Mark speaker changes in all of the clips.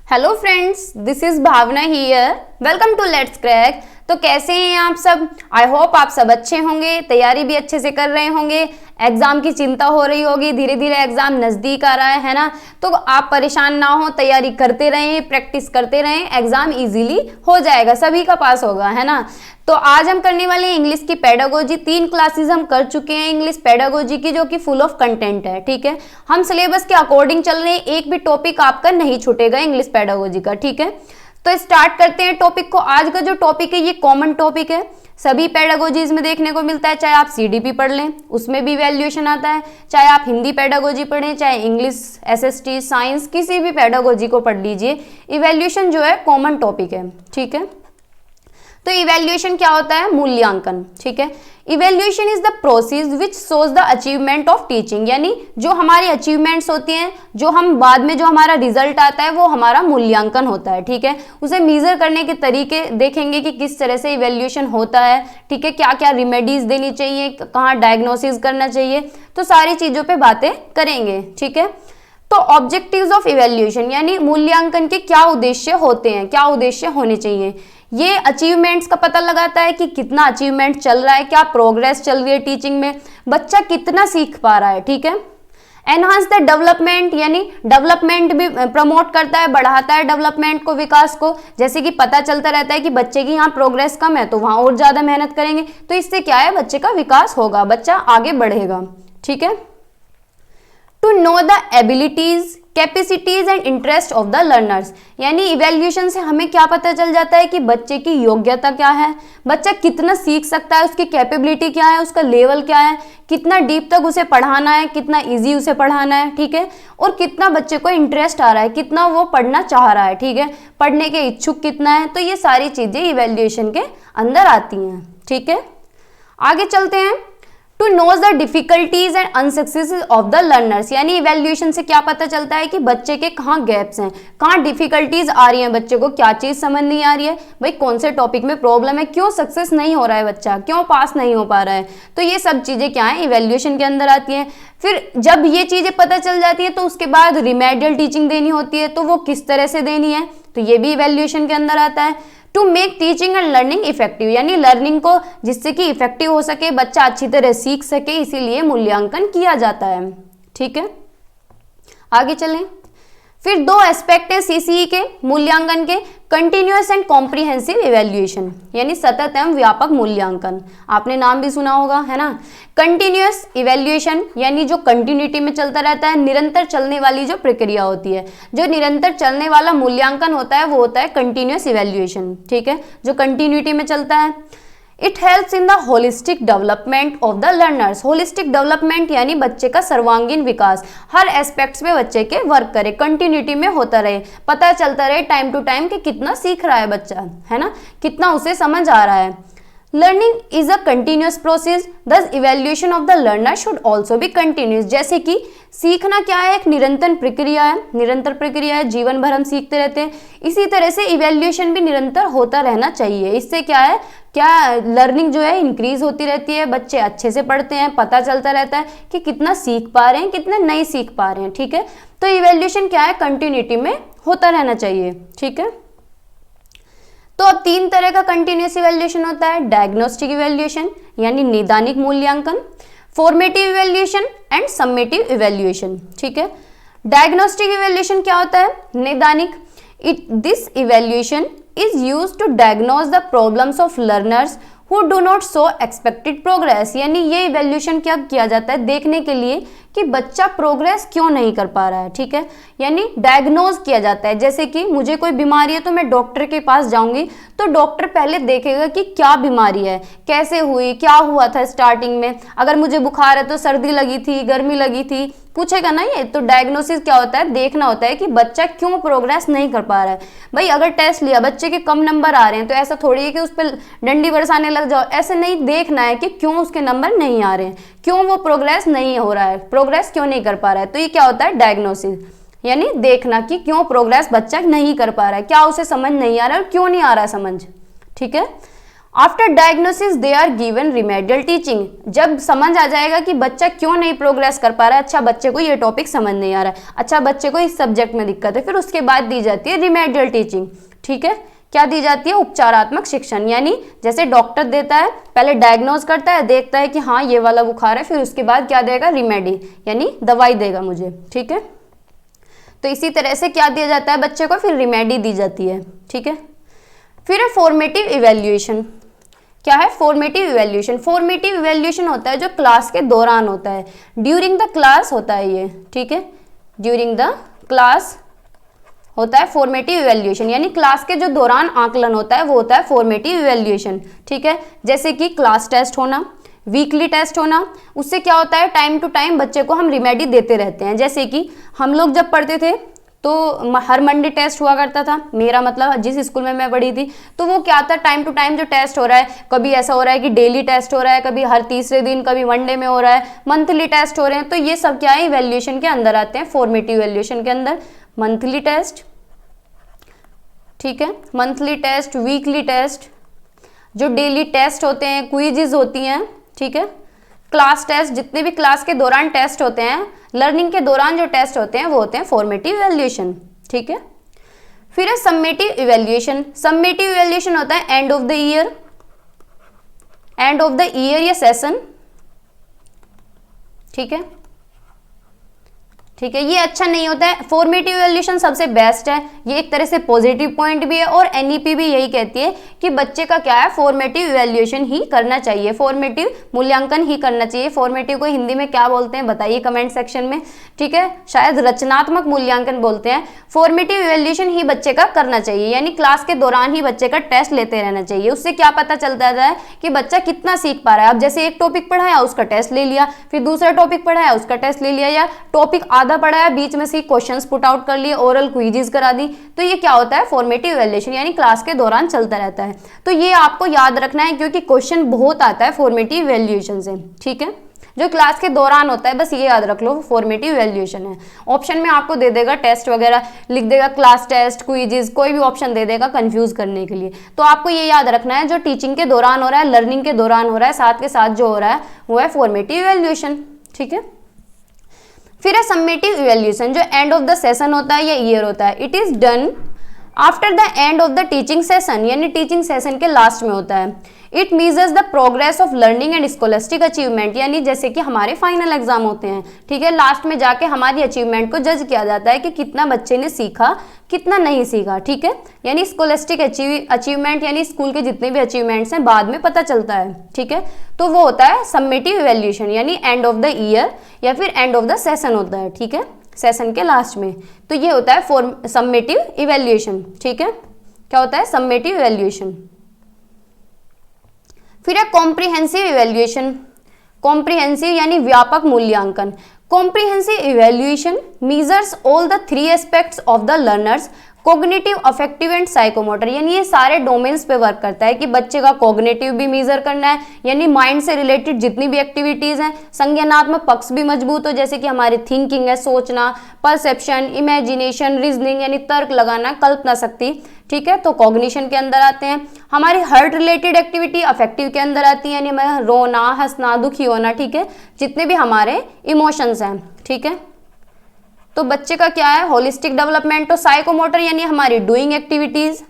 Speaker 1: Hello friends, this is Bhavana here. Welcome to let's crack. तो कैसे हैं आप सब? आई होप आप सब अच्छे होंगे, तैयारी भी अच्छे से कर रहे होंगे। एग्जाम की चिंता हो रही होगी, धीरे धीरे एग्जाम नजदीक आ रहा है ना। तो आप परेशान ना हो, तैयारी करते रहें, प्रैक्टिस करते रहें, एग्जाम इजीली हो जाएगा, सभी का पास होगा, है ना। तो आज हम करने वाले हैं इंग्लिश की पेडागोजी। 3 क्लासेस हम कर चुके हैं इंग्लिश पेडागोजी की, जो कि फुल ऑफ कंटेंट है। ठीक है, हम सिलेबस के अकॉर्डिंग चल रहे हैं, एक भी टॉपिक आपका नहीं छूटेगा इंग्लिश पेडागोजी का। ठीक है, तो स्टार्ट करते हैं टॉपिक को। आज का जो टॉपिक है ये कॉमन टॉपिक है, सभी पेडागोजीज में देखने को मिलता है। चाहे आप सीडीपी पढ़ लें, उसमें भी इवैल्यूएशन आता है, चाहे आप हिंदी पेडागोजी पढ़ें, चाहे इंग्लिश, एसएसटी, साइंस, किसी भी पेडागोजी को पढ़ लीजिए, इवैल्यूएशन जो है कॉमन टॉपिक है। ठीक है, तो इवैल्यूएशन क्या होता है? मूल्यांकन। ठीक है, evaluation is the process which shows the achievement of teaching, यानी जो हमारी अचीवमेंट्स होती हैं, जो हम बाद में जो हमारा रिजल्ट आता है वो हमारा मूल्यांकन होता है। ठीक है, उसे मेजर करने के तरीके देखेंगे कि किस तरह से इवैल्यूएशन होता है। ठीक है, क्या क्या रिमेडीज देनी चाहिए, कहाँ डायग्नोसिस करना चाहिए, तो सारी चीजों पे बातें करेंगे। ठीक है, तो ऑब्जेक्टिव्स ऑफ इवैल्यूएशन यानी मूल्यांकन के क्या उद्देश्य होते हैं, क्या उद्देश्य होने चाहिए। ये अचीवमेंट्स का पता लगाता है कि कितना अचीवमेंट चल रहा है, क्या प्रोग्रेस चल रही है टीचिंग में, बच्चा कितना सीख पा रहा है। ठीक है, एनहांस द डेवलपमेंट यानी डेवलपमेंट भी प्रमोट करता है, बढ़ाता है डेवलपमेंट को, विकास को। जैसे कि पता चलता रहता है कि बच्चे की यहाँ प्रोग्रेस कम है तो वहां और ज्यादा मेहनत करेंगे, तो इससे क्या है, बच्चे का विकास होगा, बच्चा आगे बढ़ेगा। ठीक है, to know the abilities, capacities and interest of the learners, यानी इवैल्यूएशन से हमें क्या पता चल जाता है कि बच्चे की योग्यता क्या है, बच्चा कितना सीख सकता है, उसकी कैपेबिलिटी क्या है, उसका लेवल क्या है, कितना डीप तक उसे पढ़ाना है, कितना इजी उसे पढ़ाना है। ठीक है, और कितना बच्चे को इंटरेस्ट आ रहा है, कितना वो पढ़ना चाह रहा है। ठीक है, पढ़ने के इच्छुक कितना है, तो ये सारी चीजें इवैल्यूएशन के अंदर आती हैं। ठीक है, आगे चलते हैं। To knows the difficulties and unsuccesses of the learners, यानी इवैल्यूएशन से क्या पता चलता है कि बच्चे के कहाँ गैप्स हैं, कहाँ डिफिकल्टीज आ रही हैं, बच्चे को क्या चीज समझ नहीं आ रही है, भाई कौन से टॉपिक में प्रॉब्लम है, क्यों सक्सेस नहीं हो रहा है बच्चा, क्यों पास नहीं हो पा रहा है। तो ये सब चीजें क्या है, इवैल्यूएशन के अंदर आती हैं। फिर जब ये चीजें पता चल जाती है तो उसके बाद रिमेडियल टीचिंग देनी होती है, तो वो किस तरह से देनी है, तो ये भी इवैल्यूएशन के अंदर आता है। To make teaching and learning effective, यानी लर्निंग को जिससे कि इफेक्टिव हो सके, बच्चा अच्छी तरह सीख सके, इसीलिए मूल्यांकन किया जाता है। ठीक है, आगे चलें। फिर 2 एस्पेक्ट है सीसीई के मूल्यांकन के, कंटिन्यूअस एंड कॉम्प्रिहेंसिव इवैल्यूएशन, यानी सतत एवं व्यापक मूल्यांकन। आपने नाम भी सुना होगा, है ना। कंटिन्यूअस इवैल्यूएशन यानी जो कंटिन्यूटी में चलता रहता है, निरंतर चलने वाली जो प्रक्रिया होती है, जो निरंतर चलने वाला मूल्यांकन होता है वो होता है कंटिन्यूअस इवैल्यूएशन। ठीक है, जो कंटिन्यूटी में चलता है। It helps in the holistic development of the learners, holistic development यानी बच्चे का सर्वांगीण विकास, हर एस्पेक्ट्स में बच्चे के वर्क करे, कंटिन्यूटी में होता रहे, पता चलता रहे टाइम टू टाइम कि कितना सीख रहा है बच्चा, है ना, कितना उसे समझ आ रहा है। Learning is a continuous process, thus evaluation of the learner should also be continuous, जैसे कि सीखना क्या है, एक निरंतर प्रक्रिया है, निरंतर प्रक्रिया है, जीवन भर हम सीखते रहते हैं, इसी तरह से इवैल्यूएशन भी निरंतर होता रहना चाहिए। इससे क्या है, क्या लर्निंग जो है इंक्रीज होती रहती है, बच्चे अच्छे से पढ़ते हैं, पता चलता रहता है कि कितना सीख पा रहे हैं, कितना नहीं सीख पा रहे हैं। ठीक है, तो इवैल्यूएशन क्या है, कंटिन्यूटी में होता रहना चाहिए। ठीक है, तो अब 3 तरह का कंटिन्यूअस इवैल्यूएशन होता है, डायग्नोस्टिक इवैल्यूएशन यानी निदानिक मूल्यांकन, formative evaluation and summative evaluation. ठीक है, डायग्नोस्टिक इवैल्यूएशन क्या होता है, निदानिक। This evaluation is used to diagnose the problems of learners who do not show expected progress, यानी ये इवैल्यूएशन क्या किया जाता है, देखने के लिए कि बच्चा प्रोग्रेस क्यों नहीं कर पा रहा है। ठीक है, यानी डायग्नोज किया जाता है, जैसे कि मुझे कोई बीमारी है तो मैं डॉक्टर के पास जाऊंगी, तो डॉक्टर पहले देखेगा कि क्या बीमारी है, कैसे हुई, क्या हुआ था स्टार्टिंग में, अगर मुझे बुखार है तो सर्दी लगी थी, गर्मी लगी थी, पूछेगा ना ये। तो डायग्नोसिस क्या होता है, देखना होता है कि बच्चा क्यों प्रोग्रेस नहीं कर पा रहा है। भाई अगर टेस्ट लिया, बच्चे के कम नंबर आ रहे हैं, तो ऐसा थोड़ी है कि उस पर डंडी बरसाने लग जाओ, ऐसे नहीं, देखना है कि क्यों उसके नंबर नहीं आ रहे हैं, क्यों वो प्रोग्रेस नहीं हो रहा है, प्रोग्रेस क्यों नहीं कर पा रहा है। तो ये क्या होता है, डायग्नोसिस, यानी देखना कि क्यों प्रोग्रेस बच्चा नहीं कर पा रहा है, क्या उसे समझ नहीं आ रहा है और क्यों नहीं आ रहा है समझ। ठीक है, after diagnosis they are given remedial teaching. जब समझ आ जाएगा कि बच्चा क्यों नहीं प्रोग्रेस कर पा रहा है, अच्छा बच्चे को ये टॉपिक समझ नहीं आ रहा है, अच्छा बच्चे को इस सब्जेक्ट में दिक्कत है, फिर उसके बाद दी जाती है रिमेडियल टीचिंग। ठीक है, क्या दी जाती है? उपचारात्मक शिक्षण। यानी जैसे डॉक्टर देता है, पहले डायग्नोज करता है, देखता है कि हाँ ये वाला बुखार है, फिर उसके बाद क्या देगा? रिमेडी, यानी दवाई देगा मुझे। ठीक है, तो इसी तरह से क्या दिया जाता है बच्चे को? फिर रिमेडी दी जाती है। ठीक है, फिर है फॉर्मेटिव इवैल्यूएशन। क्या है? Formative evaluation. फॉर्मेटिव इवैल्यूएशन होता है जो क्लास के दौरान होता है, ड्यूरिंग द क्लास होता है ये। ठीक है, ड्यूरिंग द क्लास होता है फॉर्मेटिव इवैल्यूएशन, यानी क्लास के जो दौरान आकलन होता है वो होता है फॉर्मेटिव इवैल्यूएशन। ठीक है, जैसे कि क्लास टेस्ट होना, वीकली टेस्ट होना, उससे क्या होता है? टाइम टू टाइम बच्चे को हम रिमेडी देते रहते हैं। जैसे कि हम लोग जब पढ़ते थे तो हर मंडे टेस्ट हुआ करता था, मेरा मतलब जिस स्कूल में मैं पढ़ी थी, तो वो क्या था? टाइम टू टाइम जो टेस्ट हो रहा है, कभी ऐसा हो रहा है कि डेली टेस्ट हो रहा है, कभी हर तीसरे दिन, कभी वनडे में हो रहा है, मंथली टेस्ट हो रहे हैं, तो ये सब क्या है? इवैल्यूएशन के अंदर आते हैं, फॉर्मेटिव इवैल्यूएशन के अंदर। मंथली टेस्ट, ठीक है, मंथली टेस्ट, वीकली टेस्ट, जो डेली टेस्ट होते हैं, क्विज़ेस होती हैं। ठीक है, क्लास टेस्ट, जितने भी क्लास के दौरान टेस्ट होते हैं, लर्निंग के दौरान जो टेस्ट होते हैं वो होते हैं फॉर्मेटिव इवैल्यूएशन। ठीक है, फिर है सम्मेटिव इवैल्यूएशन। सम्मेटिव इवैल्यूएशन होता है end of the year, end of the year या सेशन। ठीक है, ठीक है, ये अच्छा नहीं होता है। फॉर्मेटिव इवैल्यूएशन सबसे बेस्ट है, ये एक तरह से पॉजिटिव पॉइंट भी है, और एनईपी भी यही कहती है कि बच्चे का क्या है? फॉर्मेटिव इवैल्यूएशन ही करना चाहिए, फॉर्मेटिव मूल्यांकन ही करना चाहिए। फॉर्मेटिव को हिंदी में क्या बोलते हैं बताइए कमेंट सेक्शन में। ठीक है, शायद रचनात्मक मूल्यांकन बोलते हैं। फॉर्मेटिव इवैल्यूएशन ही बच्चे का करना चाहिए, यानी क्लास के दौरान ही बच्चे का टेस्ट लेते रहना चाहिए। उससे क्या पता चलता है कि बच्चा कितना सीख पा रहा है। अब जैसे एक टॉपिक पढ़ाया उसका टेस्ट ले लिया, फिर दूसरा टॉपिक पढ़ाया उसका टेस्ट ले लिया, या टॉपिक आधा पढ़ाया बीच में से क्वेश्चंस पुट आउट कर लिए, ओरल क्विज़ेस करा दी, तो ये क्या होता है? फॉर्मेटिव इवैल्यूएशन, यानी क्लास के दौरान चलता रहता है। तो ये आपको याद रखना है क्योंकि क्वेश्चन बहुत आता है फॉर्मेटिव इवैल्यूएशन से। ठीक है, जो क्लास के दौरान होता है, बस ये याद रख लो फॉर्मेटिव इवैल्यूएशन है। ऑप्शन में आपको दे देगा टेस्ट वगैरह, लिख देगा क्लास टेस्ट, क्विज़ेस, कोई भी ऑप्शन दे देगा कंफ्यूज करने के लिए। तो आपको ये याद रखना है जो टीचिंग के दौरान हो रहा है, लर्निंग के दौरान हो रहा है, साथ के साथ जो हो रहा है वो है फॉर्मेटिव इवैल्यूएशन। ठीक है, फिर है सम्मेटिव इवैल्यूएशन, जो एंड ऑफ द सेशन होता है या ईयर होता है। It is done after the end of the teaching session, यानी टीचिंग सेशन के लास्ट में होता है। It measures the progress of learning and scholastic achievement, यानी जैसे कि हमारे फाइनल एग्जाम होते हैं। ठीक है, लास्ट में जाके हमारी अचीवमेंट को जज किया जाता है कि कितना बच्चे ने सीखा, कितना नहीं सीखा। ठीक है, यानी स्कॉलस्टिक अचीवमेंट, यानी स्कूल के जितने भी अचीवमेंट्स हैं बाद में पता चलता है। ठीक है, तो वो होता है सम्मेटिव इवैल्यूएशन, यानी एंड ऑफ द ईयर या फिर एंड ऑफ द सेशन होता है। ठीक है, सेशन के लास्ट में, तो ये होता है सम्मेटिव इवैल्यूएशन। ठीक है, क्या होता है? Summative evaluation. फिर है कॉम्प्रिहेंसिव इवैल्यूएशन। कॉम्प्रिहेंसिव यानी व्यापक मूल्यांकन। Comprehensive evaluation measures all the 3 aspects of the learners cognitive, affective and psychomotor, यानी ये सारे डोमेन्स पे वर्क करता है कि बच्चे का कोग्निटिव भी मेजर करना है, यानी माइंड से रिलेटेड जितनी भी एक्टिविटीज हैं, संज्ञानात्मक पक्ष भी मजबूत हो, जैसे कि हमारी थिंकिंग है, सोचना, परसेप्शन, इमेजिनेशन, रीजनिंग यानी तर्क लगाना, कल्पना शक्ति। ठीक है, तो कॉग्निशन के अंदर आते हैं। हमारी हार्ट रिलेटेड एक्टिविटी अफेक्टिव के अंदर आती है, यानी हमारा रोना, हंसना, दुखी होना। ठीक है, जितने भी हमारे इमोशंस हैं। ठीक है, तो बच्चे का क्या है? Holistic development. तो साइकोमोटर यानी हमारी डूइंग एक्टिविटीज।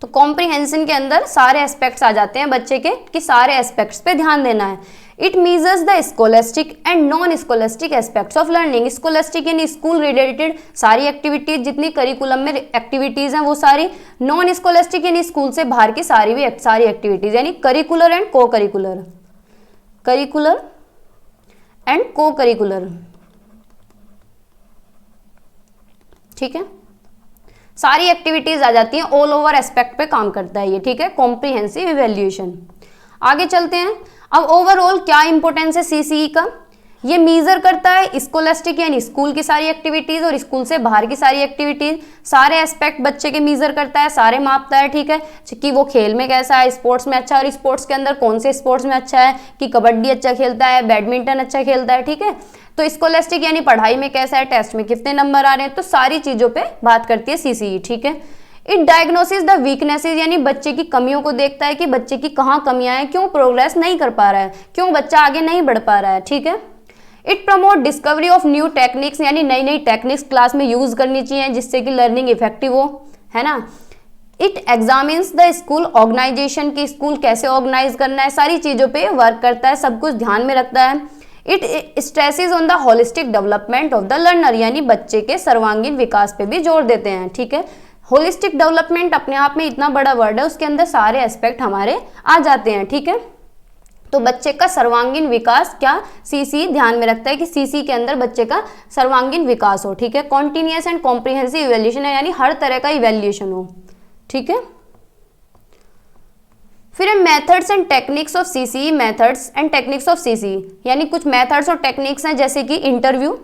Speaker 1: तो कॉम्प्रिहेंशन के अंदर सारे एस्पेक्ट्स आ जाते हैं बच्चे के, कि सारे एस्पेक्ट्स पे ध्यान देना है। It measures the scholastic and non scholastic aspects of learning. Scholastic यानी स्कूल रिलेटेड सारी एक्टिविटीज, जितनी करिकुलम में एक्टिविटीज हैं वो सारी। नॉन स्कोलेस्टिक यानी स्कूल से बाहर की सारी एक्टिविटीज, यानी करिकुलर एंड को करिकुलर। करिकुलर एंड को करिकुलर। ठीक है, सारी एक्टिविटीज आ जाती हैं, ऑल ओवर एस्पेक्ट पे काम करता है ये। ठीक है, कॉम्प्रिहेंसिव इवैल्यूएशन। आगे चलते हैं। अब ओवरऑल क्या इंपॉर्टेंस है सीसीई का? ये मेजर करता है स्कोलेस्टिक यानी स्कूल की सारी एक्टिविटीज और स्कूल से बाहर की सारी एक्टिविटीज, सारे एस्पेक्ट बच्चे के मेजर करता है, सारे मापता है। ठीक है, कि वो खेल में कैसा है, स्पोर्ट्स में अच्छा है, और स्पोर्ट्स के अंदर कौन से स्पोर्ट्स में अच्छा है, कि कबड्डी अच्छा खेलता है, बैडमिंटन अच्छा खेलता है। ठीक है, तो स्कोलेस्टिक यानी पढ़ाई में कैसा है, टेस्ट में कितने नंबर आ रहे हैं, तो सारी चीजों पे बात करती है सीसीई। ठीक है, इट डायग्नोसिस द वीकनेसेस, यानी बच्चे की कमियों को देखता है कि बच्चे की कहाँ कमियां हैं, क्यों प्रोग्रेस नहीं कर पा रहा है, क्यों बच्चा आगे नहीं बढ़ पा रहा है, ठीक है। It promote discovery of new techniques, यानी नई नई टेक्निक्स क्लास में यूज करनी चाहिए जिससे कि लर्निंग इफेक्टिव हो, है ना। It examines the school organisation, की स्कूल कैसे ऑर्गेनाइज करना है, सारी चीजों पे वर्क करता है, सब कुछ ध्यान में रखता है। It stresses on the holistic development of the learner, यानी बच्चे के सर्वांगीण विकास पे भी जोर देते हैं, ठीक है। होलिस्टिक डेवलपमेंट अपने आप में इतना बड़ा वर्ड है, उसके अंदर सारे एस्पेक्ट हमारे आ जाते हैं, ठीक है। तो बच्चे का सर्वांगीण विकास क्या सीसी ध्यान में रखता है कि सीसी के अंदर बच्चे का सर्वांगीण विकास हो, ठीक है। कॉन्टिन्यूअस एंड कॉम्प्रिहेंसिव इवैल्यूएशन है, यानी हर तरह का इवैल्यूएशन हो, ठीक है। फिर है methods and techniques of CC, methods and techniques of CC, यानी कुछ मेथड्स और टेक्निक्स हैं, जैसे कि इंटरव्यू।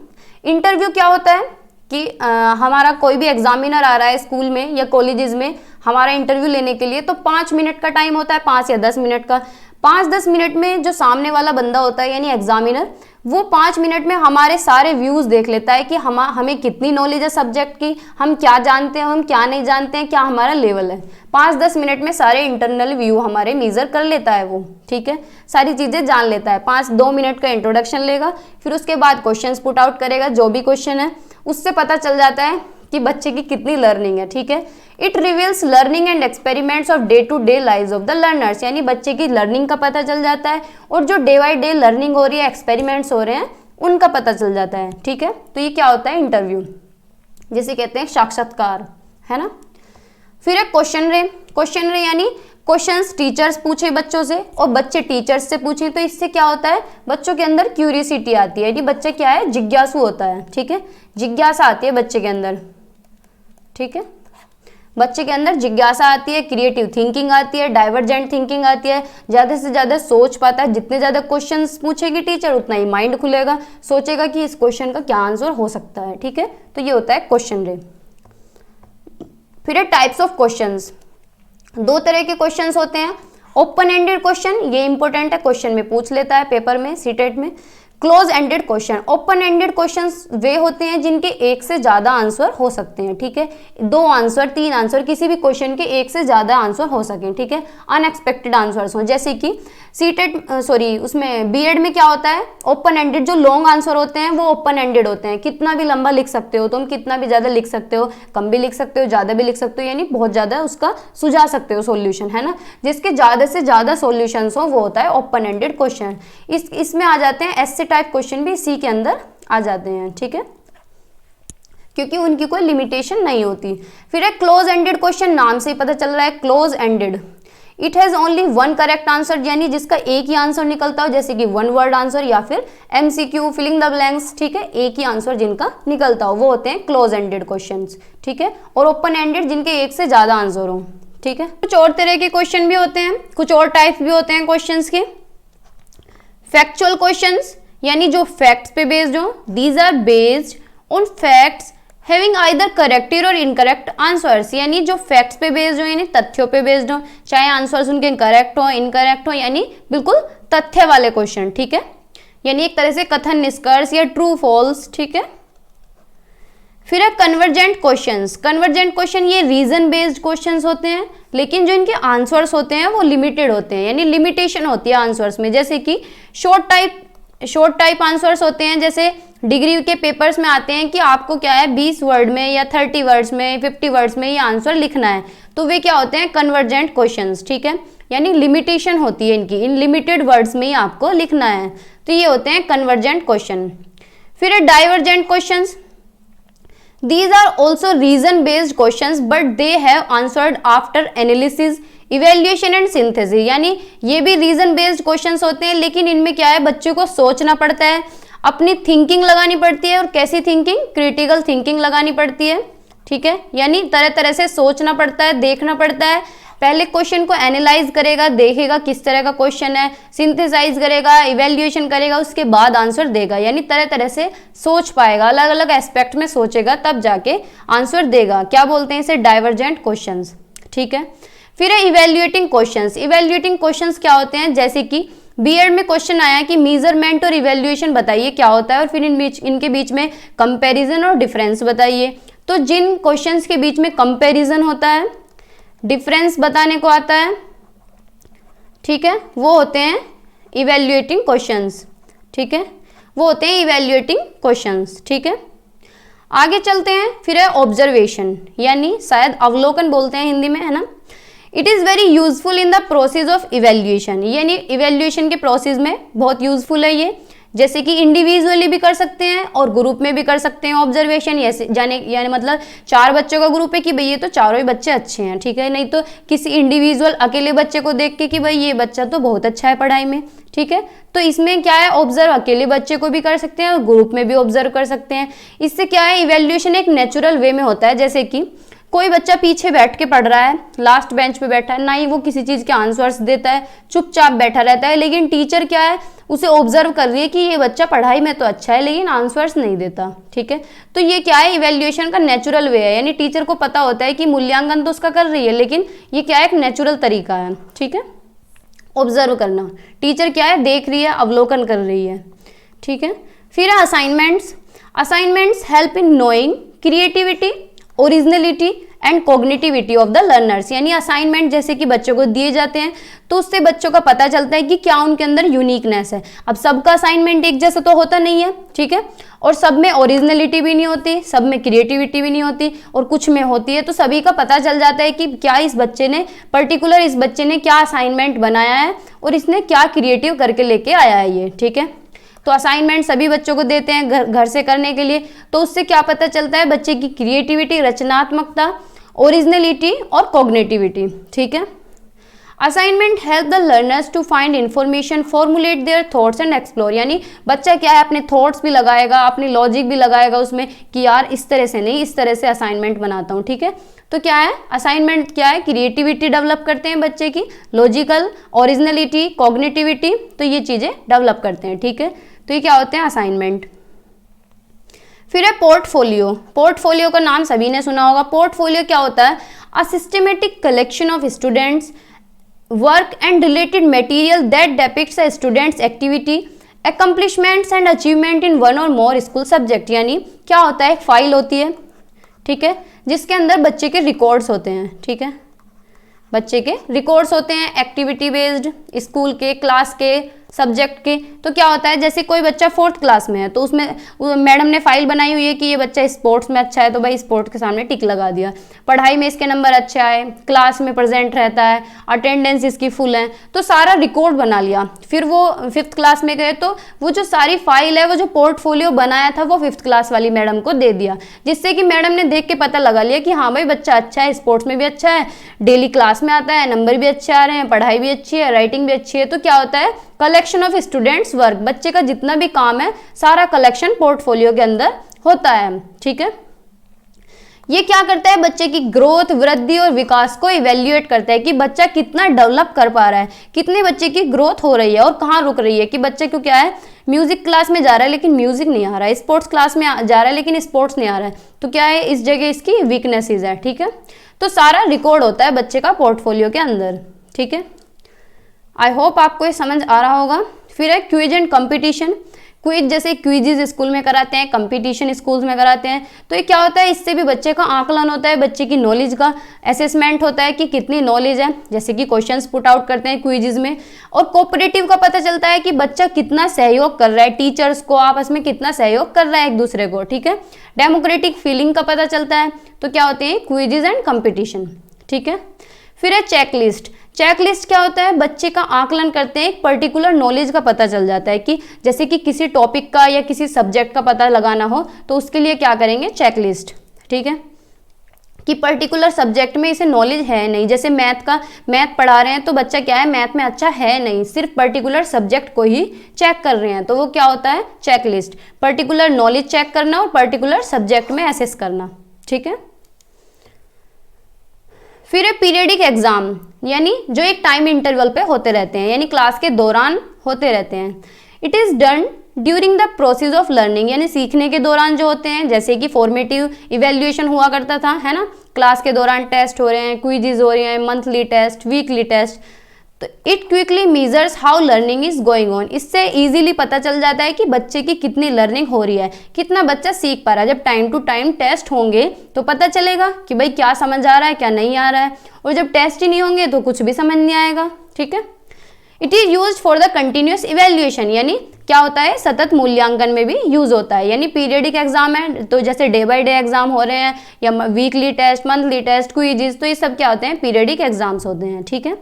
Speaker 1: इंटरव्यू क्या होता है कि हमारा कोई भी एग्जामिनर आ रहा है स्कूल में या कॉलेजेस में हमारा इंटरव्यू लेने के लिए, तो 5 मिनट का टाइम होता है, 5 या 10 मिनट का। 5-10 मिनट में जो सामने वाला बंदा होता है यानी एग्जामिनर, वो 5 मिनट में हमारे सारे व्यूज देख लेता है कि हमें कितनी नॉलेज है सब्जेक्ट की, हम क्या जानते हैं, हम क्या नहीं जानते हैं, क्या हमारा लेवल है। 5-10 मिनट में सारे इंटरनल व्यू हमारे मेजर कर लेता है वो, ठीक है, सारी चीजें जान लेता है। 5-2 मिनट का इंट्रोडक्शन लेगा, फिर उसके बाद क्वेश्चंस पुट आउट करेगा, जो भी क्वेश्चन है उससे पता चल जाता है कि बच्चे की कितनी लर्निंग है, ठीक है। It reveals learning and experiments of day to day lives of the learners, यानी बच्चे की लर्निंग का पता चल जाता है और जो डे बाय डे लर्निंग हो रही है, एक्सपेरिमेंट्स हो रहे हैं, उनका पता चल जाता है, ठीक है। तो ये क्या होता है इंटरव्यू, जिसे कहते हैं साक्षात्कार, है ना। फिर है क्वेश्चन रे। क्वेश्चन रे यानी क्वेश्चंस टीचर्स पूछे बच्चों से और बच्चे टीचर्स से पूछे, तो इससे क्या होता है बच्चों के अंदर क्यूरियोसिटी आती है, यानी बच्चा क्या है जिज्ञासु होता है, ठीक है, जिज्ञासा आती है बच्चे के अंदर, ठीक है। बच्चे के अंदर जिज्ञासा आती है, क्रिएटिव थिंकिंग आती है, डाइवर्जेंट थिंकिंग आती है, ज़्यादा से ज़्यादा सोच पाता है। जितने ज़्यादा क्वेश्चंस पूछेगी टीचर उतना ही माइंड खुलेगा, सोचेगा कि इस क्वेश्चन का क्या आंसर हो सकता है, ठीक है। तो ये होता है क्वेश्चन रे। फिर है टाइप्स ऑफ क्वेश्चंस। 2 तरह के क्वेश्चंस होते हैं, ओपन एंडेड क्वेश्चन, ये इंपॉर्टेंट है, क्वेश्चन में पूछ लेता है पेपर में, सीटेट में। Close ended question, open ended questions वे होते हैं जिनके एक से ज्यादा आंसर हो सकते हैं, ठीक है, 2 आंसर 3 आंसर, किसी भी क्वेश्चन के एक से ज्यादा आंसर हो सके, ठीक है, अनएक्सपेक्टेड आंसर्स हो। जैसे कि उसमें बीएड में क्या होता है, ओपन एंडेड, जो लॉन्ग आंसर होते हैं वो ओपन एंडेड होते हैं, कितना भी लंबा लिख सकते हो तुम, कितना भी ज्यादा लिख सकते हो, कम भी लिख सकते हो, ज्यादा भी लिख सकते हो, यानी बहुत ज्यादा उसका सुझा सकते हो सॉल्यूशन, है ना। जिसके ज्यादा से ज्यादा सॉल्यूशंस हो वो होता है ओपन एंडेड क्वेश्चन। इसमें आ जाते हैं ऐसे टाइप क्वेश्चन भी इसी के अंदर आ जाते हैं, ठीक है, क्योंकि उनकी कोई लिमिटेशन नहीं होती। फिर है क्लोज एंडेड क्वेश्चन, नाम से ही पता चल रहा है close ended. It has only 1 correct answer, यानी जिसका एक ही आंसर निकलता हो, जैसे कि 1 वर्ड आंसर या फिर एमसीक्यू, फिलिंग द ब्लैंक्स, ठीक है, एक ही आंसर जिनका निकलता हो वो होते हैं क्लोज एंडेड क्वेश्चंस, ठीक है। और ओपन एंडेड जिनके एक से ज्यादा आंसर हो, ठीक है। कुछ और तरह के क्वेश्चन भी होते हैं, कुछ और टाइप्स भी होते हैं क्वेश्चंस के। फैक्चुअल क्वेश्चंस, यानी जो फैक्ट्स पे बेस्ड हो, these are based on facts having either corrected और इनकरेक्ट आंसर्स, यानी जो फैक्ट्स पे बेस्ड हो, यानी तथ्यों पे बेस्ड हो, चाहे आंसर्स उनके करेक्ट हो इनकरेक्ट हो, यानी बिल्कुल तथ्य वाले क्वेश्चन, ठीक है, यानी एक तरह से कथन निष्कर्ष या ट्रू फॉल्स, ठीक है। फिर है कन्वर्जेंट क्वेश्चंस। कन्वर्जेंट क्वेश्चन ये रीजन बेस्ड क्वेश्चंस होते हैं, लेकिन जो इनके आंसर्स होते हैं वो लिमिटेड होते हैं, यानी लिमिटेशन होती है आंसर्स में। जैसे कि शॉर्ट टाइप आंसर्स होते हैं, जैसे डिग्री के पेपर्स में आते हैं कि आपको क्या है 20 वर्ड में या 30 वर्ड्स में 50 वर्ड्स में ये आंसर लिखना है, तो वे क्या होते हैं कन्वर्जेंट क्वेश्चंस, ठीक है, यानी लिमिटेशन होती है इनकी, इन लिमिटेड वर्ड्स में ही आपको लिखना है, तो ये होते हैं कन्वर्जेंट क्वेश्चन। फिर है divergent questions. These are also reason based questions but they have answered after analysis, evaluation and synthesis, यानी ये भी रीजन बेस्ड क्वेश्चंस होते हैं, लेकिन इनमें क्या है बच्चे को सोचना पड़ता है, अपनी थिंकिंग लगानी पड़ती है, और कैसी थिंकिंग, क्रिटिकल थिंकिंग लगानी पड़ती है, ठीक है, यानी तरह तरह से सोचना पड़ता है, देखना पड़ता है, पहले क्वेश्चन को एनालाइज करेगा, देखेगा किस तरह का क्वेश्चन है, सिंथेसाइज करेगा, इवैल्यूएशन करेगा, उसके बाद आंसर देगा, यानी तरह तरह से सोच पाएगा, अलग अलग एस्पेक्ट में सोचेगा, तब जाके आंसर देगा। क्या बोलते हैं इसे, डाइवर्जेंट क्वेश्चंस, ठीक है। फिर है इवैल्यूएटिंग क्वेश्चंस। इवैल्यूएटिंग क्वेश्चंस क्या होते हैं, जैसे कि बीएड में क्वेश्चन आया कि मेजरमेंट और इवैल्यूएशन बताइए क्या होता है, और फिर इनके बीच में कंपैरिजन और डिफरेंस बताइए, तो जिन क्वेश्चंस के बीच में कंपैरिजन होता है, डिफरेंस बताने को आता है, ठीक है, वो होते हैं इवैल्यूएटिंग क्वेश्चंस, ठीक है, वो होते हैं इवैल्यूएटिंग क्वेश्चंस, ठीक है। आगे चलते हैं, फिर है ऑब्जर्वेशन, यानी शायद अवलोकन बोलते हैं हिंदी में, है ना। It is very useful in the process of evaluation, यानी इवैल्यूएशन के प्रोसेस में बहुत यूजफुल है ये, जैसे कि इंडिविजुअली भी कर सकते हैं और ग्रुप में भी कर सकते हैं ऑब्जर्वेशन। यानी मतलब 4 बच्चों का ग्रुप है कि भाई ये तो चारों ही बच्चे अच्छे हैं, ठीक है, नहीं तो किसी इंडिविजुअल अकेले बच्चे को देख के कि भाई ये बच्चा तो बहुत अच्छा है पढ़ाई में, ठीक है। तो इसमें क्या है, ऑब्जर्व अकेले बच्चे को भी कर सकते हैं और ग्रुप में भी ऑब्जर्व कर सकते हैं। इससे क्या है, इवैल्यूएशन एक नेचुरल वे में होता है, जैसे कि कोई बच्चा पीछे बैठ के पढ़ रहा है, लास्ट बेंच पे बैठा है, ना ही वो किसी चीज़ के आंसर्स देता है, चुपचाप बैठा रहता है, लेकिन टीचर क्या है, उसे ऑब्जर्व कर रही है कि ये बच्चा पढ़ाई में तो अच्छा है लेकिन आंसर्स नहीं देता, ठीक है। तो ये क्या है, इवैल्यूएशन का नेचुरल वे है, यानी टीचर को पता होता है कि मूल्यांकन तो उसका कर रही है, लेकिन ये क्या है, एक नेचुरल तरीका है, ठीक है, ऑब्जर्व करना। टीचर क्या है, देख रही है, अवलोकन कर रही है, ठीक है। फिर है assignments. Assignments help in knowing creativity, originality and cognitivity of the learners, यानी असाइनमेंट जैसे कि बच्चों को दिए जाते हैं तो उससे बच्चों का पता चलता है कि क्या उनके अंदर यूनिकनेस है। अब सबका असाइनमेंट एक जैसा तो होता नहीं है, ठीक है, और सब में ओरिजिनलिटी भी नहीं होती, सब में क्रिएटिविटी भी नहीं होती, और कुछ में होती है, तो सभी का पता चल जाता है कि क्या इस बच्चे ने क्या असाइनमेंट बनाया है और इसने क्या क्रिएटिव करके लेके आया है ये, ठीक है। तो असाइनमेंट सभी बच्चों को देते हैं घर से करने के लिए, तो उससे क्या पता चलता है, बच्चे की क्रिएटिविटी, रचनात्मकता, ओरिजिनलिटी और कॉग्निटिविटी, ठीक है। Assignment help the learners to find information, formulate their thoughts and explore, यानी बच्चा क्या है, अपने थॉट्स भी लगाएगा, अपनी लॉजिक भी लगाएगा उसमें कि यार इस तरह से नहीं, इस तरह से असाइनमेंट बनाता हूँ, ठीक है। तो क्या है, असाइनमेंट क्या है, क्रिएटिविटी डेवलप करते हैं बच्चे की, लॉजिकल, ओरिजिनलिटी, कॉग्निटिविटी, तो ये चीज़ें डेवलप करते हैं, ठीक है। तो ये क्या होते हैं, असाइनमेंट। फिर है पोर्टफोलियो। पोर्टफोलियो का नाम सभी ने सुना होगा। पोर्टफोलियो क्या होता है, a systematic collection of students work and related material that depicts a students activity, accomplishments and achievement in one और मोर स्कूल सब्जेक्ट, यानी क्या होता है, एक फाइल होती है, ठीक है, जिसके अंदर बच्चे के रिकॉर्ड्स होते हैं, ठीक है, बच्चे के रिकॉर्ड्स होते हैं, एक्टिविटी बेस्ड, स्कूल के, क्लास के, सब्जेक्ट के। तो क्या होता है, जैसे कोई बच्चा 4th क्लास में है तो उसमें मैडम ने फाइल बनाई हुई है कि ये बच्चा स्पोर्ट्स में अच्छा है, तो भाई स्पोर्ट्स के सामने टिक लगा दिया, पढ़ाई में इसके नंबर अच्छे आए, क्लास में प्रेजेंट रहता है, अटेंडेंस इसकी फुल है, तो सारा रिकॉर्ड बना लिया। फिर वो 5th क्लास में गए तो वो जो सारी फाइल है, वो जो पोर्टफोलियो बनाया था, वो 5th क्लास वाली मैडम को दे दिया, जिससे कि मैडम ने देख के पता लगा लिया कि हाँ भाई बच्चा अच्छा है, स्पोर्ट्स में भी अच्छा है, डेली क्लास में आता है, नंबर भी अच्छे आ रहे हैं, पढ़ाई भी अच्छी है, राइटिंग भी अच्छी है। तो क्या होता है, कलेक्शन ऑफ स्टूडेंट्स वर्क, बच्चे का जितना भी काम है सारा कलेक्शन पोर्टफोलियो के अंदर होता है, ठीक है। ये क्या करता है, बच्चे की ग्रोथ, वृद्धि और विकास को इवेल्युएट करता है कि बच्चा कितना डेवलप कर पा रहा है, कितने बच्चे की ग्रोथ हो रही है और कहाँ रुक रही है, कि बच्चे को क्या है, म्यूजिक क्लास में जा रहा है लेकिन म्यूजिक नहीं आ रहा है, स्पोर्ट्स क्लास में जा रहा है लेकिन स्पोर्ट्स नहीं आ रहा है, तो क्या है, इस जगह इसकी वीकनेसेस है, ठीक है। तो सारा रिकॉर्ड होता है बच्चे का पोर्टफोलियो के अंदर, ठीक है। आई होप आपको ये समझ आ रहा होगा। फिर है क्विज एंड कंपटीशन। क्विज जैसे क्विजेज स्कूल में कराते हैं, कंपटीशन स्कूल्स में कराते हैं, तो ये क्या होता है, इससे भी बच्चे का आकलन होता है, बच्चे की नॉलेज का असेसमेंट होता है कि कितनी नॉलेज है, जैसे कि क्वेश्चंस पुट आउट करते हैं क्विजेज में, और कोऑपरेटिव का पता चलता है कि बच्चा कितना सहयोग कर रहा है, टीचर्स को आपस में कितना सहयोग कर रहा है एक दूसरे को, ठीक है। डेमोक्रेटिक फीलिंग का पता चलता है। तो क्या होते हैं, क्विजेज एंड कंपटीशन, ठीक है। फिर है चेकलिस्ट। चेकलिस्ट क्या होता है, बच्चे का आकलन करते हैं, एक पर्टिकुलर नॉलेज का पता चल जाता है कि जैसे कि किसी टॉपिक का या किसी सब्जेक्ट का पता लगाना हो तो उसके लिए क्या करेंगे, चेकलिस्ट, ठीक है, कि पर्टिकुलर सब्जेक्ट में इसे नॉलेज है नहीं, जैसे मैथ पढ़ा रहे हैं तो बच्चा क्या है, मैथ में अच्छा है नहीं, सिर्फ पर्टिकुलर सब्जेक्ट को ही चेक कर रहे हैं, तो वो क्या होता है, चेकलिस्ट, पर्टिकुलर नॉलेज चेक करना और पर्टिकुलर सब्जेक्ट में एसेस करना, ठीक है। फिर है पीरियडिक एग्जाम, यानी जो एक टाइम इंटरवल पे होते रहते हैं, यानी क्लास के दौरान होते रहते हैं। It is done during the process of learning, यानी सीखने के दौरान जो होते हैं, जैसे कि फॉर्मेटिव इवेल्युएशन हुआ करता था, है ना, क्लास के दौरान टेस्ट हो रहे हैं, क्विजेज हो रहे हैं, मंथली टेस्ट, वीकली टेस्ट, तो it quickly measures how learning is going on, इससे इजीली पता चल जाता है कि बच्चे की कितनी लर्निंग हो रही है, कितना बच्चा सीख पा रहा है। जब टाइम टू टाइम टेस्ट होंगे तो पता चलेगा कि भाई क्या समझ आ रहा है क्या नहीं आ रहा है, और जब टेस्ट ही नहीं होंगे तो कुछ भी समझ नहीं आएगा। ठीक है, it is use for the continuous evaluation, यानी क्या होता है सतत मूल्यांकन में भी यूज होता है। यानी पीरियडिक एग्जाम है तो जैसे डे बाय डे एग्जाम हो रहे हैं, या weekly test, monthly test, quiz, तो ये सब क्या होते हैं, पीरियडिक एग्जाम्स होते हैं। ठीक है,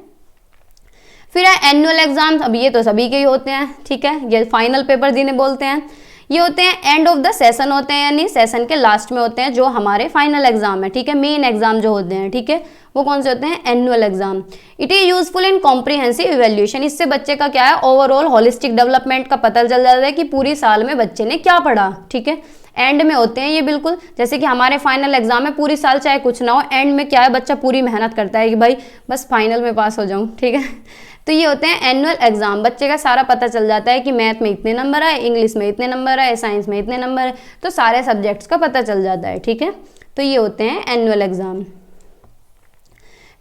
Speaker 1: फिर है एनुअल एग्जाम्स, अब ये तो सभी के ही होते हैं। ठीक है, ये फाइनल पेपर जिन्हें बोलते हैं, ये होते हैं एंड ऑफ द सेशन होते हैं, यानी सेशन के लास्ट में होते हैं जो हमारे फाइनल एग्जाम है। ठीक है, मेन एग्जाम जो होते हैं, ठीक है, वो कौन से होते हैं, annual exam. It is useful in comprehensive evaluation, इससे बच्चे का क्या है, ओवरऑल होलिस्टिक डेवलपमेंट का पता चल जाता है कि पूरी साल में बच्चे ने क्या पढ़ा। ठीक है, एंड में होते हैं ये बिल्कुल, जैसे कि हमारे फाइनल एग्जाम है, पूरी साल चाहे कुछ ना हो, एंड में क्या है, बच्चा पूरी मेहनत करता है कि भाई बस फाइनल में पास हो जाऊं। ठीक है, तो ये होते हैं एनुअल एग्जाम, बच्चे का सारा पता चल जाता है कि मैथ में इतने नंबर आए, इंग्लिश में इतने नंबर आए, साइंस में इतने नंबर है, तो सारे सब्जेक्ट्स का पता चल जाता है। ठीक है, तो ये होते हैं एनुअल एग्जाम।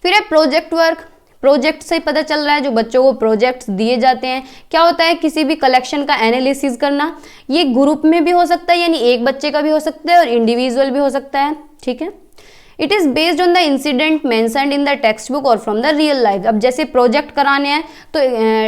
Speaker 1: फिर है प्रोजेक्ट वर्क, प्रोजेक्ट से पता चल रहा है जो बच्चों को प्रोजेक्ट्स दिए जाते हैं, क्या होता है, किसी भी कलेक्शन का एनालिसिस करना। ये ग्रुप में भी हो सकता है, यानी एक बच्चे का भी हो सकता है और इंडिविजुअल भी हो सकता है। ठीक है, it is based on the incident mentioned in the text book और फ्रॉम द रियल लाइफ। अब जैसे प्रोजेक्ट कराने हैं तो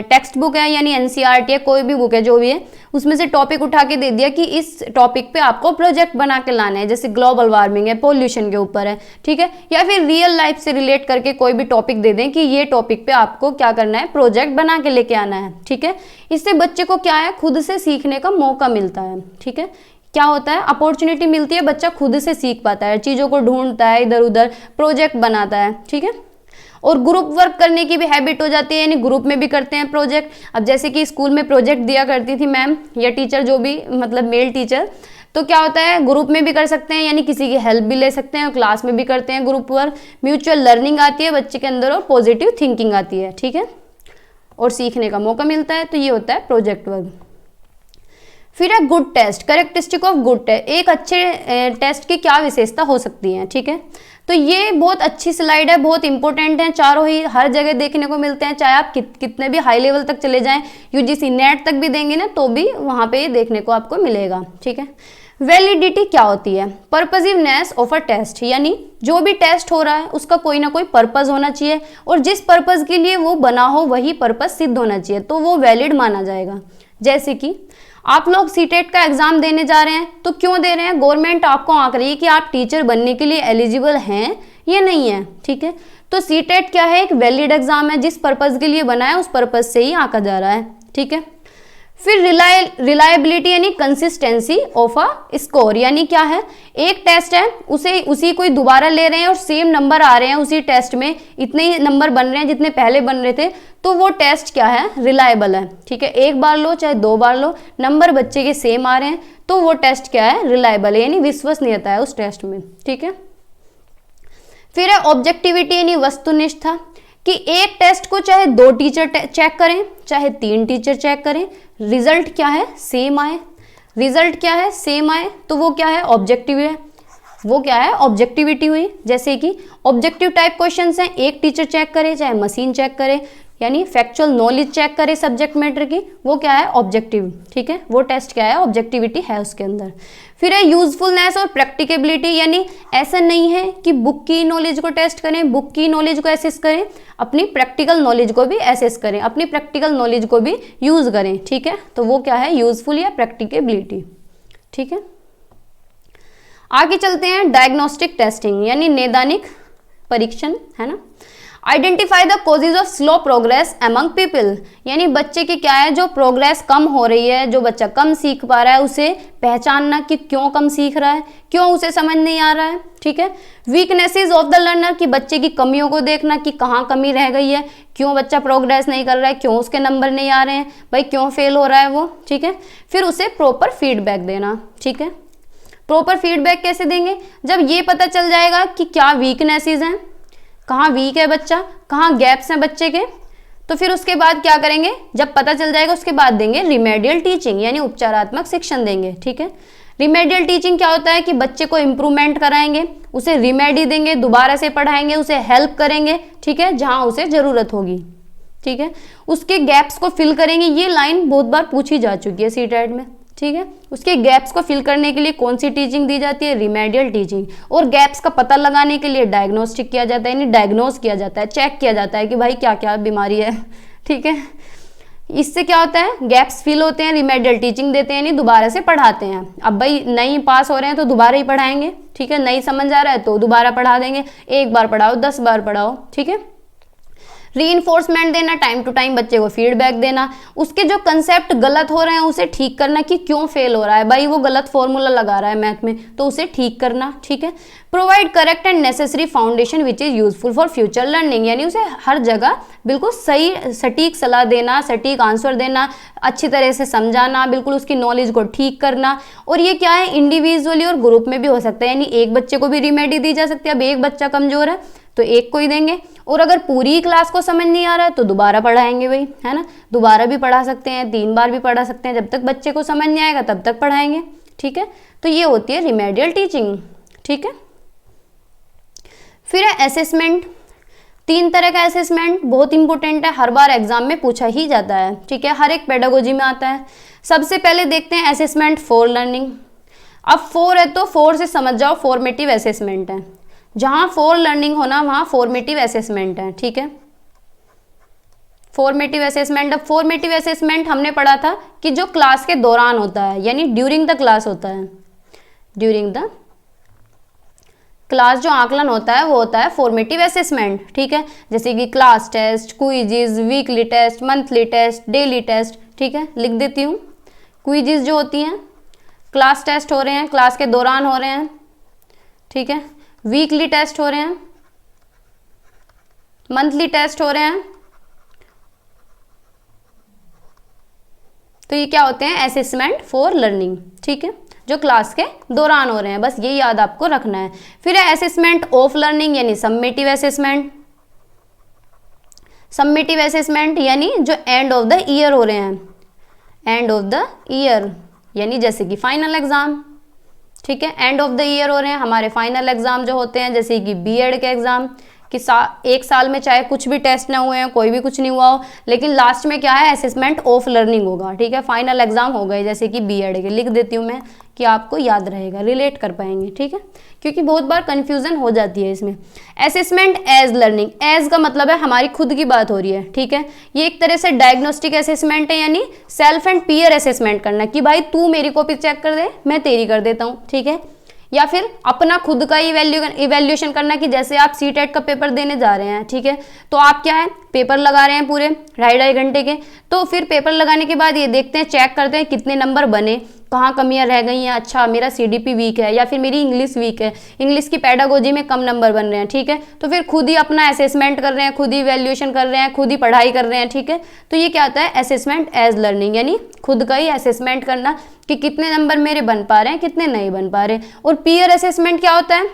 Speaker 1: टेक्स्ट बुक है यानी एनसीईआरटी है, कोई भी बुक है जो भी है, उसमें से टॉपिक उठा के दे दिया कि इस टॉपिक पे आपको प्रोजेक्ट बना के लाना है, जैसे ग्लोबल वार्मिंग है, पोल्यूशन के ऊपर है। ठीक है, या फिर रियल लाइफ से रिलेट करके कोई भी टॉपिक दे दें कि ये टॉपिक पे आपको क्या करना है, प्रोजेक्ट बना के लेके आना है। ठीक है, इससे बच्चे को क्या है, खुद से सीखने का मौका मिलता है। ठीक है, क्या होता है, अपॉर्चुनिटी मिलती है, बच्चा खुद से सीख पाता है, चीज़ों को ढूंढता है, इधर उधर प्रोजेक्ट बनाता है। ठीक है, और ग्रुप वर्क करने की भी हैबिट हो जाती है, यानी ग्रुप में भी करते हैं प्रोजेक्ट। अब जैसे कि स्कूल में प्रोजेक्ट दिया करती थी मैम या टीचर, जो भी मतलब मेल टीचर, तो क्या होता है ग्रुप में भी कर सकते हैं, यानी किसी की हेल्प भी ले सकते हैं, और क्लास में भी करते हैं ग्रुप वर्क। म्यूचुअल लर्निंग आती है बच्चे के अंदर और पॉजिटिव थिंकिंग आती है। ठीक है, और सीखने का मौका मिलता है, तो ये होता है प्रोजेक्ट वर्क। फिर है good test, characteristic of good test, एक अच्छे टेस्ट की क्या विशेषता हो सकती है। ठीक है, तो ये बहुत अच्छी स्लाइड है, बहुत इंपॉर्टेंट है, चारों ही हर जगह देखने को मिलते हैं, चाहे आप कितने भी हाई लेवल तक चले जाएं, यूजीसी नेट तक भी देंगे ना तो भी वहाँ पे देखने को आपको मिलेगा। ठीक है, वैलिडिटी क्या होती है, पर्पजिवनेस ऑफ अ टेस्ट, यानी जो भी टेस्ट हो रहा है उसका कोई ना कोई पर्पज होना चाहिए, और जिस पर्पज के लिए वो बना हो वही पर्पज सिद्ध होना चाहिए, तो वो वैलिड माना जाएगा। जैसे कि आप लोग सीटेट का एग्जाम देने जा रहे हैं, तो क्यों दे रहे हैं, गवर्नमेंट आपको आंक रही है कि आप टीचर बनने के लिए एलिजिबल हैं या नहीं है। ठीक है, तो सीटेट क्या है, एक वैलिड एग्जाम है, जिस पर्पज के लिए बना है उस पर्पज से ही आंका जा रहा है। ठीक है, फिर रिलायबिलिटी यानी कंसिस्टेंसी ऑफ अ स्कोर, यानी क्या है, एक टेस्ट है उसी को दोबारा ले रहे हैं और सेम नंबर आ रहे हैं उसी टेस्ट में, इतने ही नंबर बन रहे हैं जितने पहले बन रहे थे, तो वो टेस्ट क्या है, रिलायबल है। ठीक है, एक बार लो चाहे दो बार लो, नंबर बच्चे के सेम आ रहे हैं तो वो टेस्ट क्या है, रिलायबल है, यानी विश्वसनीयता है उस टेस्ट में। ठीक है, फिर है ऑब्जेक्टिविटी यानी वस्तुनिष्ठता, कि एक टेस्ट को चाहे दो टीचर चेक करें चाहे तीन टीचर चेक करें, रिजल्ट क्या है, सेम आए, रिजल्ट क्या है, सेम आए, तो वो क्या है, ऑब्जेक्टिव है, वो क्या है, ऑब्जेक्टिविटी हुई। जैसे कि ऑब्जेक्टिव टाइप क्वेश्चंस हैं, एक टीचर चेक करे चाहे मशीन चेक करे, यानी फैक्चुअल नॉलेज चेक करे सब्जेक्ट मैटर की, वो क्या है, ऑब्जेक्टिव। ठीक है, वो टेस्ट क्या है, ऑब्जेक्टिविटी है उसके अंदर। फिर है यूजफुलनेस और प्रैक्टिकेबिलिटी, यानी ऐसा नहीं है कि बुक की नॉलेज को टेस्ट करें, बुक की नॉलेज को एसेस करें, अपनी प्रैक्टिकल नॉलेज को भी एसेस करें, अपनी प्रैक्टिकल नॉलेज को भी यूज करें। ठीक है, तो वो क्या है, यूजफुल या प्रैक्टिकेबिलिटी। ठीक है, आगे चलते हैं, डायग्नोस्टिक टेस्टिंग यानी नैदानिक परीक्षण, है ना। Identify the causes of slow progress among people, यानी बच्चे की क्या है, जो प्रोग्रेस कम हो रही है, जो बच्चा कम सीख पा रहा है, उसे पहचानना कि क्यों कम सीख रहा है, क्यों उसे समझ नहीं आ रहा है। ठीक है, वीकनेसेस ऑफ द लर्नर, कि बच्चे की कमियों को देखना कि कहाँ कमी रह गई है, क्यों बच्चा प्रोग्रेस नहीं कर रहा है, क्यों उसके नंबर नहीं आ रहे हैं, भाई क्यों फेल हो रहा है वो। ठीक है, फिर उसे प्रॉपर फीडबैक देना। ठीक है, प्रॉपर फीडबैक कैसे देंगे, जब ये पता चल जाएगा कि क्या वीकनेसेस हैं, कहाँ वीक है बच्चा, कहाँ गैप्स हैं बच्चे के, तो फिर उसके बाद क्या करेंगे, जब पता चल जाएगा उसके बाद देंगे रिमेडियल टीचिंग यानी उपचारात्मक शिक्षण देंगे। ठीक है, रिमेडियल टीचिंग क्या होता है कि बच्चे को इम्प्रूवमेंट कराएंगे, उसे रिमेडी देंगे, दोबारा से पढ़ाएंगे, उसे हेल्प करेंगे। ठीक है, जहाँ उसे जरूरत होगी। ठीक है, उसके गैप्स को फिल करेंगे। ये लाइन बहुत बार पूछी जा चुकी है सीटेट में, ठीक है। उसके गैप्स को फिल करने के लिए कौन सी टीचिंग दी जाती है? Remedial teaching. और गैप्स का पता लगाने के लिए डायग्नोस्टिक किया जाता है, यानी डायग्नोस किया जाता है, चेक किया जाता है कि भाई क्या क्या बीमारी है, ठीक है। इससे क्या होता है? गैप्स फिल होते हैं, रिमेडियल टीचिंग देते हैं, यानी दोबारा से पढ़ाते हैं। अब भाई नहीं पास हो रहे हैं तो दोबारा ही पढ़ाएंगे, ठीक है। नहीं समझ आ रहा है तो दोबारा पढ़ा देंगे, एक बार पढ़ाओ 10 बार पढ़ाओ, ठीक है। रीइंफोर्समेंट देना, टाइम टू टाइम बच्चे को फीडबैक देना, उसके जो कंसेप्ट गलत हो रहे हैं उसे ठीक करना कि क्यों फेल हो रहा है, भाई वो गलत फॉर्मूला लगा रहा है मैथ में तो उसे ठीक करना, ठीक है। Provide correct and necessary foundation which is useful for future learning, यानी उसे हर जगह बिल्कुल सही सटीक सलाह देना, सटीक आंसर देना, अच्छी तरह से समझाना, बिल्कुल उसकी नॉलेज को ठीक करना। और ये क्या है? इंडिविजुअली और ग्रुप में भी हो सकता है, यानी एक बच्चे को भी रिमेडी दी जा सकती है। अब एक बच्चा कमजोर है तो एक को ही देंगे, और अगर पूरी क्लास को समझ नहीं आ रहा है तो दोबारा पढ़ाएंगे भाई, है ना। दोबारा भी पढ़ा सकते हैं, 3 बार भी पढ़ा सकते हैं, जब तक बच्चे को समझ नहीं आएगा तब तक पढ़ाएंगे, ठीक है। तो ये होती है रिमेडियल टीचिंग, ठीक है। फिर है असेसमेंट। 3 तरह का असेसमेंट बहुत इंपॉर्टेंट है, हर बार एग्जाम में पूछा ही जाता है, ठीक है, हर एक पेडागोजी में आता है। सबसे पहले देखते हैं असेसमेंट फॉर लर्निंग। अब 4 है तो 4 से समझ जाओ फॉर्मेटिव असेसमेंट है। जहां फॉर लर्निंग होना वहां फॉर्मेटिव असेसमेंट है, ठीक है। फॉर्मेटिव असेसमेंट, अब फॉर्मेटिव असेसमेंट हमने पढ़ा था कि जो क्लास के दौरान होता है, यानी ड्यूरिंग द क्लास होता है। ड्यूरिंग द क्लास जो आकलन होता है वो होता है फॉर्मेटिव असेसमेंट, ठीक है। जैसे कि class test, quiz, weekly test, monthly test, daily test, ठीक है, लिख देती हूँ। क्विज़ जो होती हैं, क्लास टेस्ट हो रहे हैं, क्लास के दौरान हो रहे हैं, ठीक है। वीकली टेस्ट हो रहे हैं, मंथली टेस्ट हो रहे हैं, तो ये क्या होते हैं? असेसमेंट फॉर लर्निंग, ठीक है, जो क्लास के दौरान हो रहे हैं, बस ये याद आपको रखना है। फिर है असेसमेंट ऑफ लर्निंग, यानी समेटिव असेसमेंट। समेटिव असेसमेंट यानी जो एंड ऑफ द ईयर हो रहे हैं, एंड ऑफ द ईयर, यानी जैसे कि फाइनल एग्जाम, ठीक है, एंड ऑफ द ईयर हो रहे हैं हमारे फाइनल एग्जाम जो होते हैं, जैसे कि बीएड के एग्जाम कि एक साल में चाहे कुछ भी टेस्ट ना हुए हैं, कोई भी कुछ नहीं हुआ हो, लेकिन लास्ट में क्या है? असेसमेंट ऑफ लर्निंग होगा, ठीक है। फाइनल एग्जाम हो गए जैसे कि बीएड के, लिख देती हूँ मैं कि आपको याद रहेगा, रिलेट कर पाएंगे, ठीक है, क्योंकि बहुत बार कंफ्यूजन हो जाती है इसमें। असेसमेंट एज लर्निंग, एज का मतलब है हमारी खुद की बात हो रही है, ठीक है। ये एक तरह से डायग्नोस्टिक असेसमेंट है, यानी सेल्फ एंड पीयर असेसमेंट करना कि भाई तू मेरी कॉपी चेक कर दे, मैं तेरी कर देता हूँ, ठीक है। या फिर अपना खुद का इवैल्यूएशन करना कि जैसे आप सीटेट का पेपर देने जा रहे हैं, ठीक है, तो आप क्या है पेपर लगा रहे हैं पूरे 2.5 घंटे के, तो फिर पेपर लगाने के बाद ये देखते हैं, चेक करते हैं कितने नंबर बने, कहाँ कमियां रह गई हैं, अच्छा मेरा सीडीपी वीक है या फिर मेरी इंग्लिश वीक है, इंग्लिश की पेडागोजी में कम नंबर बन रहे हैं, ठीक है, तो फिर खुद ही अपना असेसमेंट कर रहे हैं, खुद ही इवैल्यूएशन कर रहे हैं, खुद ही पढ़ाई कर रहे हैं, ठीक है। तो ये क्या होता है? असेसमेंट एज लर्निंग, यानी खुद का ही असेसमेंट करना कि कितने नंबर मेरे बन पा रहे हैं, कितने नहीं बन पा रहे। और पीयर असेसमेंट क्या होता है?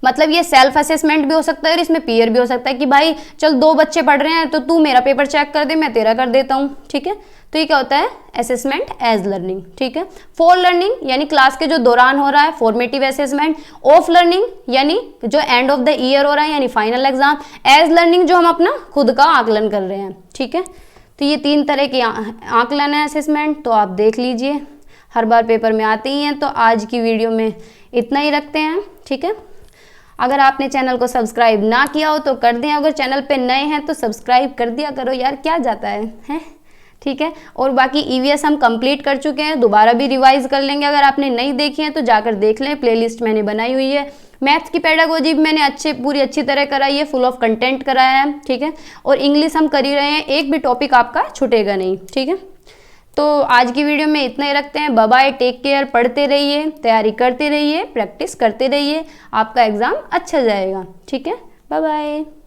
Speaker 1: मतलब ये सेल्फ असेसमेंट भी हो सकता है और इसमें पीयर भी हो सकता है कि भाई चल 2 बच्चे पढ़ रहे हैं तो तू मेरा पेपर चेक कर दे, मैं तेरा कर देता हूँ, ठीक है। तो ये क्या होता है? असेसमेंट एज लर्निंग, ठीक है। फॉर लर्निंग यानी क्लास के जो दौरान हो रहा है, फॉर्मेटिव असेसमेंट। ऑफ लर्निंग यानी जो एंड ऑफ द ईयर हो रहा है, यानी फाइनल एग्जाम। एज लर्निंग जो हम अपना खुद का आकलन कर रहे हैं, ठीक है। तो ये 3 तरह के आकलन है असेसमेंट, तो आप देख लीजिए, हर बार पेपर में आते ही हैं। तो आज की वीडियो में इतना ही रखते हैं, ठीक है। अगर आपने चैनल को सब्सक्राइब ना किया हो तो कर दें, अगर चैनल पे नए हैं तो सब्सक्राइब कर दिया करो यार, क्या जाता है, ठीक है। और बाकी ईवीएस हम कंप्लीट कर चुके हैं, दोबारा भी रिवाइज कर लेंगे। अगर आपने नहीं देखी है तो जाकर देख लें, प्लेलिस्ट मैंने बनाई हुई है। मैथ्स की पेडागोजी भी मैंने पूरी अच्छी तरह कराई है, फुल ऑफ कंटेंट कराया है, ठीक है। और इंग्लिश हम कर ही रहे हैं, एक भी टॉपिक आपका छूटेगा नहीं, ठीक है। तो आज की वीडियो में इतना ही रखते हैं। बाय बाय, टेक केयर, पढ़ते रहिए, तैयारी करते रहिए, प्रैक्टिस करते रहिए, आपका एग्जाम अच्छा जाएगा, ठीक है। Bye bye.